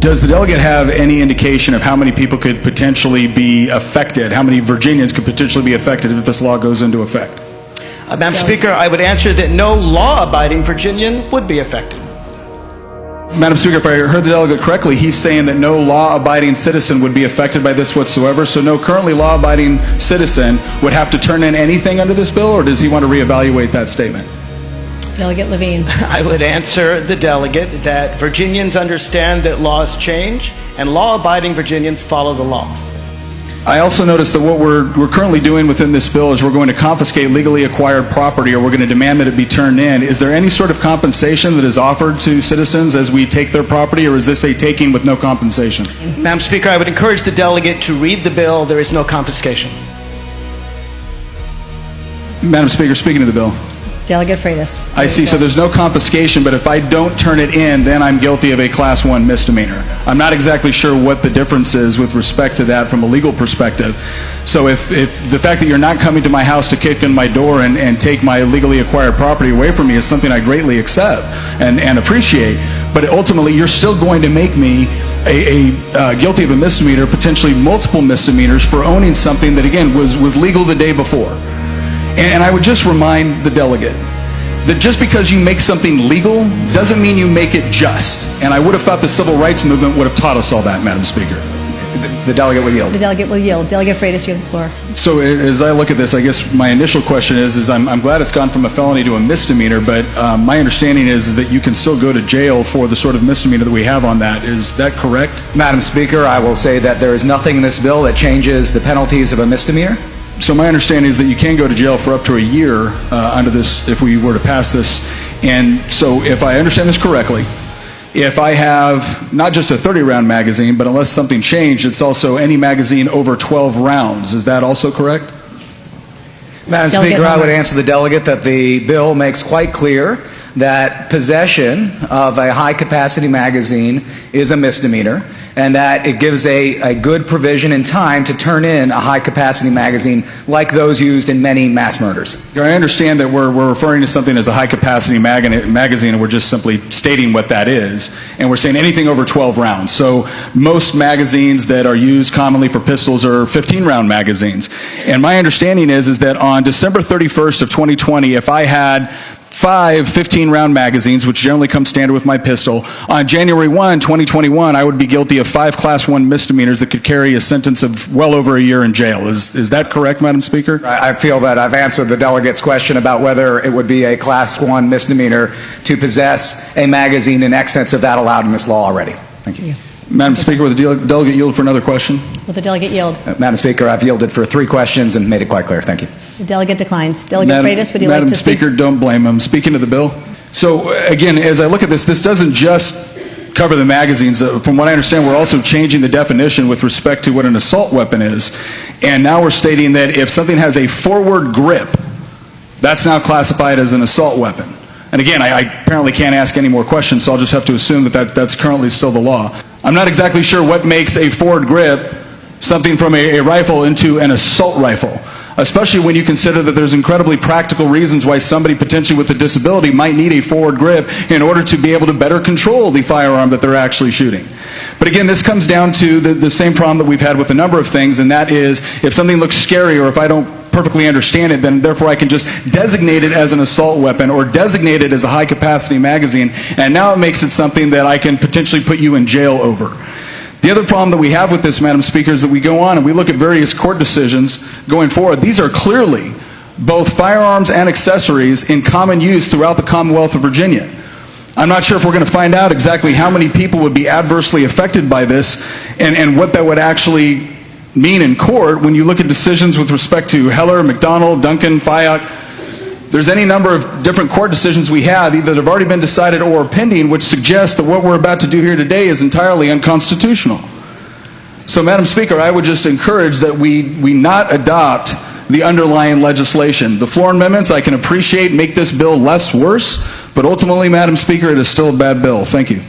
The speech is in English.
Does the delegate have any indication of how many people could potentially be affected, how many Virginians could potentially be affected if this law goes into effect? Madam Speaker, I would answer that no law-abiding Virginian would be affected. Madam Speaker, if I heard the delegate correctly, he's saying that no law-abiding citizen would be affected by this whatsoever, so no currently law-abiding citizen would have to turn in anything under this bill, or does he want to reevaluate that statement? Delegate Levine. I would answer the delegate that Virginians understand that laws change, and law-abiding Virginians follow the law. I also noticed that what we're currently doing within this bill is we're going to confiscate legally acquired property, or we're going to demand that it be turned in. Is there any sort of compensation that is offered to citizens as we take their property, or is this a taking with no compensation? Madam Speaker, I would encourage the delegate to read the bill. There is no confiscation. Madam Speaker, speaking of the bill. Delegate Freitas. I see, so there's no confiscation, but if I don't turn it in, then I'm guilty of a Class 1 misdemeanor. I'm not exactly sure what the difference is with respect to that from a legal perspective. So if the fact that you're not coming to my house to kick in my door and take my legally acquired property away from me is something I greatly accept and appreciate, but ultimately you're still going to make me guilty of a misdemeanor, potentially multiple misdemeanors, for owning something that, again, was legal the day before. And I would just remind the delegate that just because you make something legal doesn't mean you make it just. And I would have thought the civil rights movement would have taught us all that, Madam Speaker. The delegate will yield. The delegate will yield. Delegate Freitas, you have the floor. So as I look at this, I guess my initial question is I'm glad it's gone from a felony to a misdemeanor, but my understanding is that you can still go to jail for the sort of misdemeanor that we have on that. Is that correct? Madam Speaker, I will say that there is nothing in this bill that changes the penalties of a misdemeanor. So my understanding is that you can go to jail for up to a year under this if we were to pass this. And so if I understand this correctly, if I have not just a 30-round magazine, but unless something changed, it's also any magazine over 12 rounds. Is that also correct? Madam Speaker, I would answer the delegate that the bill makes quite clear that possession of a high-capacity magazine is a misdemeanor, and that it gives a good provision in time to turn in a high-capacity magazine like those used in many mass murders. I understand that we're referring to something as a high-capacity magazine, and we're just simply stating what that is, and we're saying anything over 12 rounds. So most magazines that are used commonly for pistols are 15-round magazines. And my understanding is that on December 31st of 2020, if I had 5 15-round magazines, which generally come standard with my pistol, on January 1, 2021, I would be guilty of 5 Class 1 misdemeanors that could carry a sentence of well over a year in jail. Is that correct, Madam Speaker? I feel that I've answered the delegate's question about whether it would be a Class 1 misdemeanor to possess a magazine in excess of that allowed in this law already. Thank you. Madam Speaker, will the delegate yield for another question? Will the delegate yield? Madam Speaker, I've yielded for 3 questions and made it quite clear. Thank you. The delegate declines. Delegate Freitas, would you like to speak? Madam Speaker, don't blame him. Speaking of the bill, so again, as I look at this doesn't just cover the magazines. From what I understand, we're also changing the definition with respect to what an assault weapon is. And now we're stating that if something has a forward grip, that's now classified as an assault weapon. And again, I apparently can't ask any more questions, so I'll just have to assume that that's currently still the law. I'm not exactly sure what makes a forward grip something from a rifle into an assault rifle, especially when you consider that there's incredibly practical reasons why somebody potentially with a disability might need a forward grip in order to be able to better control the firearm that they're actually shooting. But again, this comes down to the same problem that we've had with a number of things, and that is if something looks scary or if I don't perfectly understand it, then therefore I can just designate it as an assault weapon or designate it as a high-capacity magazine, and now it makes it something that I can potentially put you in jail over. The other problem that we have with this, Madam Speaker, is that we go on and we look at various court decisions going forward. These are clearly both firearms and accessories in common use throughout the Commonwealth of Virginia. I'm not sure if we're going to find out exactly how many people would be adversely affected by this and what that would actually mean in court when you look at decisions with respect to Heller, McDonald, Duncan, Fayok. There's any number of different court decisions we have, either that have already been decided or pending, which suggests that what we're about to do here today is entirely unconstitutional. So, Madam Speaker, I would just encourage that we not adopt the underlying legislation. The floor amendments, I can appreciate, make this bill less worse, but ultimately, Madam Speaker, it is still a bad bill. Thank you.